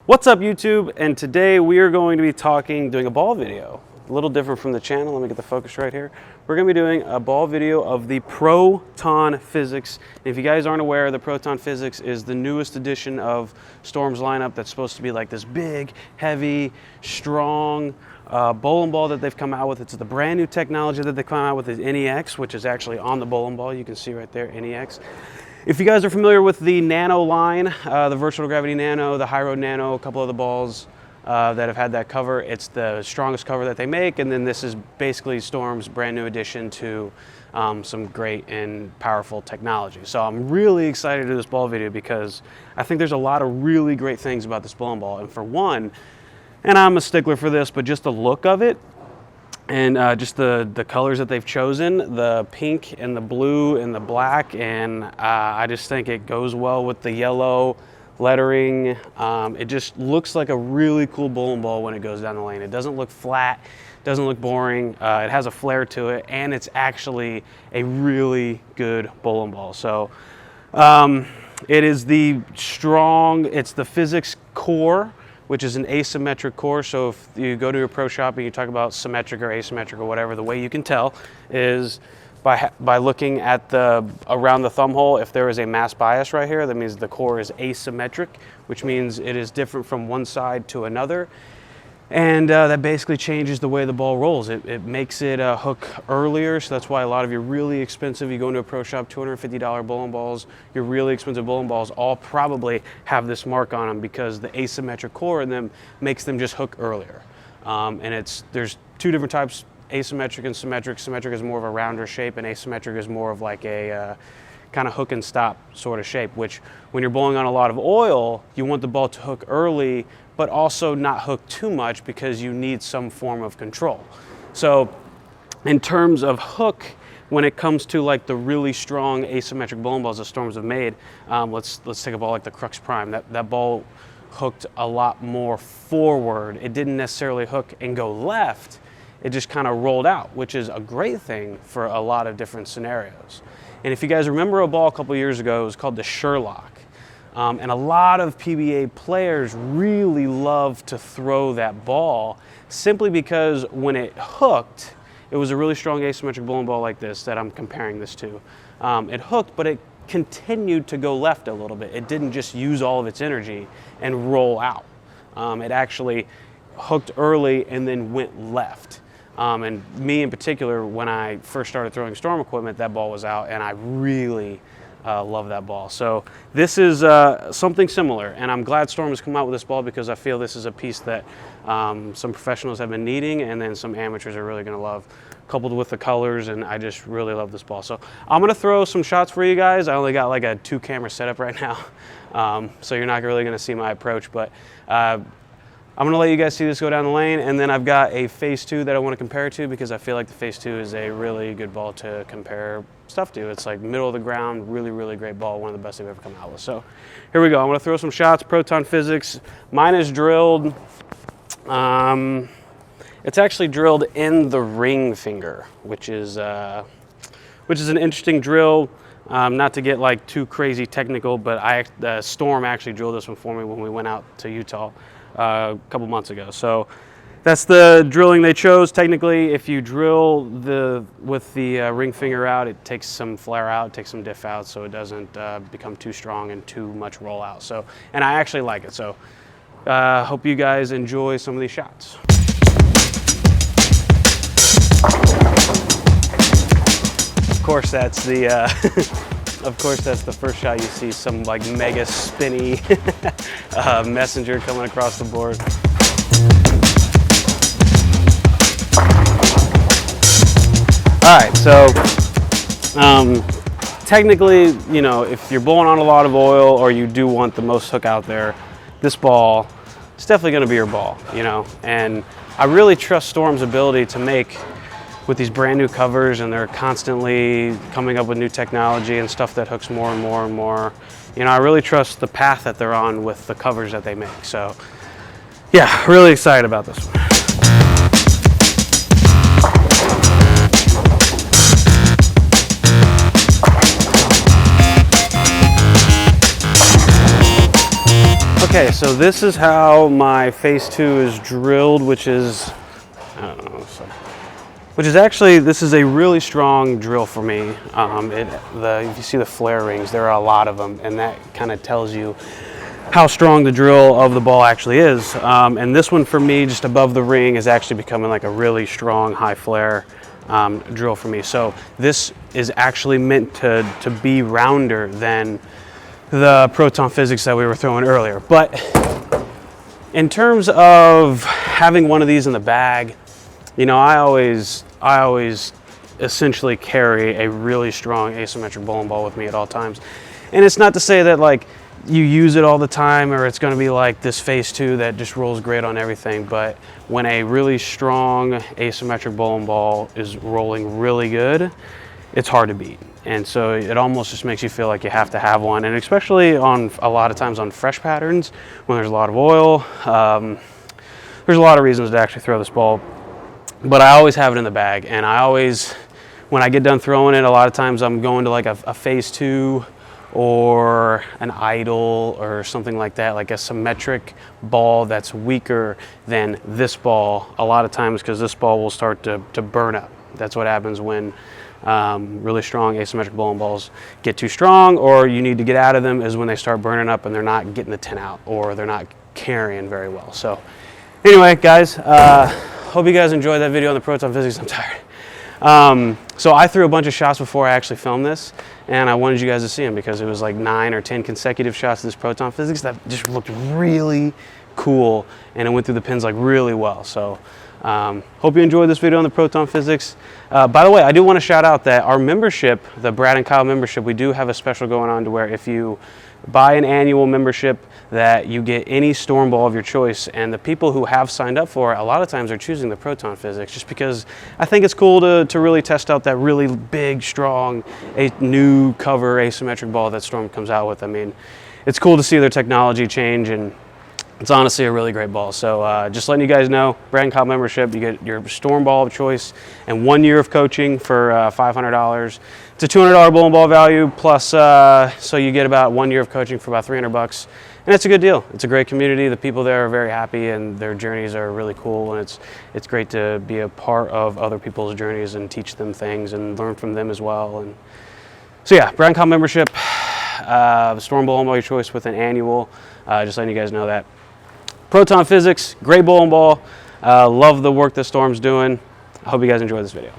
What's up YouTube? And today we are going to be doing a ball video. A little different from the channel. Let me get the focus right here. We're going to be doing a ball video of the Proton Physix. And if you guys aren't aware, the Proton Physix is the newest edition of Storm's lineup that's supposed to be like this big, heavy, strong bowling ball that they've come out with. It's the brand new technology that they've come out with is NEX, which is actually on the bowling ball. You can see right there, NEX. If you guys are familiar with the Nano line, the Versatile Gravity Nano, the High Road Nano, a couple of the balls that have had that cover, it's the strongest cover that they make, and then this is basically Storm's brand new addition to some great and powerful technology. So I'm really excited to do this ball video because I think there's a lot of really great things about this bowling ball. And for one, and I'm a stickler for this, but just the look of it, and just the colors that they've chosen, the pink and the blue and the black, and I just think it goes well with the yellow lettering. It just looks like a really cool bowling ball when it goes down the lane. It doesn't look flat, doesn't look boring, it has a flair to it, and it's actually a really good bowling ball. So it is it's the Physix core, which is an asymmetric core. So if you go to your pro shop and you talk about symmetric or asymmetric or whatever, the way you can tell is by looking at around the thumb hole. If there is a mass bias right here, that means the core is asymmetric, which means it is different from one side to another. And that basically changes the way the ball rolls. It makes it hook earlier, so that's why a lot of your really expensive, you go into a pro shop, $250 bowling balls, your really expensive bowling balls all probably have this mark on them because the asymmetric core in them makes them just hook earlier. And there's two different types, asymmetric and symmetric. Symmetric is more of a rounder shape, and asymmetric is more of like a kind of hook and stop sort of shape, which when you're bowling on a lot of oil, you want the ball to hook early, but also not hook too much because you need some form of control. So in terms of hook, when it comes to like the really strong asymmetric bowling balls that Storms have made, let's take a ball like the Crux Prime. That ball hooked a lot more forward. It didn't necessarily hook and go left. It just kind of rolled out, which is a great thing for a lot of different scenarios. And if you guys remember a ball a couple years ago, it was called the Sherlock. And a lot of PBA players really love to throw that ball simply because when it hooked, it was a really strong asymmetric bowling ball like this that I'm comparing this to. It hooked, but it continued to go left a little bit. It didn't just use all of its energy and roll out. It actually hooked early and then went left. And me in particular, when I first started throwing Storm equipment, that ball was out, and I really love that ball. So this is something similar, and I'm glad Storm has come out with this ball because I feel this is a piece that some professionals have been needing, and then some amateurs are really going to love, coupled with the colors, and I just really love this ball. So I'm going to throw some shots for you guys. I only got like a 2-camera setup right now, so you're not really going to see my approach, but I'm going to let you guys see this go down the lane, and then I've got a Phaze II that I want to compare it to because I feel like the Phaze II is a really good ball to compare stuff to. It's like middle of the ground, really, really great ball, one of the best they've ever come out with. So here we go. I'm going to throw some shots. Proton Physix. Mine is drilled. It's actually drilled in the ring finger, which is an interesting drill. Not to get like too crazy technical, but Storm actually drilled this one for me when we went out to Utah a couple months ago. So that's the drilling they chose. Technically, if you drill with the ring finger out, it takes some flare out, takes some diff out, so it doesn't become too strong and too much roll out. So, and I actually like it. So hope you guys enjoy some of these shots. Of course, that's the first shot you see, some like mega spinny messenger coming across the board. All right, so technically, you know, if you're bowling on a lot of oil or you do want the most hook out there, this ball is definitely going to be your ball, you know. And I really trust Storm's ability to make, with these brand new covers, and they're constantly coming up with new technology and stuff that hooks more and more and more. You know, I really trust the path that they're on with the covers that they make. So yeah, really excited about this one. Okay, so this is how my Phaze II is drilled, which is, I don't know, which is actually, this is a really strong drill for me. If you see the flare rings, there are a lot of them, and that kind of tells you how strong the drill of the ball actually is. And this one for me, just above the ring, is actually becoming like a really strong high flare drill for me. So this is actually meant to be rounder than the Proton Physix that we were throwing earlier. But in terms of having one of these in the bag, you know, I always essentially carry a really strong asymmetric bowling ball with me at all times. And it's not to say that like you use it all the time or it's going to be like this Phaze II that just rolls great on everything, but when a really strong asymmetric bowling ball is rolling really good, it's hard to beat. And so it almost just makes you feel like you have to have one, and especially on a lot of times on fresh patterns when there's a lot of oil. There's a lot of reasons to actually throw this ball, but I always have it in the bag. And I always, when I get done throwing it, a lot of times I'm going to like a Phaze II or an idle or something like that, like a symmetric ball that's weaker than this ball a lot of times, because this ball will start to burn up. That's what happens when really strong asymmetric bowling balls get too strong, or you need to get out of them, is when they start burning up and they're not getting the tin out, or they're not carrying very well. So anyway, guys, hope you guys enjoyed that video on the Proton Physix. I'm tired. So I threw a bunch of shots before I actually filmed this, and I wanted you guys to see them because it was like 9 or 10 consecutive shots of this Proton Physix that just looked really cool, and it went through the pins like really well. So hope you enjoyed this video on the Proton Physix. By the way, I do want to shout out that our membership, the Brad and Kyle membership, we do have a special going on to where if you buy an annual membership, that you get any storm ball of your choice. And the people who have signed up for it, a lot of times are choosing the Proton Physix, just because I think it's cool to really test out that really big, strong, new cover asymmetric ball that Storm comes out with. I mean, it's cool to see their technology change, and it's honestly a really great ball. So just letting you guys know, Brad and Kyle membership, you get your storm ball of choice and 1 year of coaching for $500. It's a $200 bowling ball value plus, so you get about 1 year of coaching for about $300. And it's a good deal. It's a great community. The people there are very happy, and their journeys are really cool. And it's great to be a part of other people's journeys and teach them things and learn from them as well. And so yeah, Brad and Kyle membership, storm bowling ball of your choice with an annual. Just letting you guys know that. Proton Physix, great bowling ball. Love the work that Storm's doing. I hope you guys enjoy this video.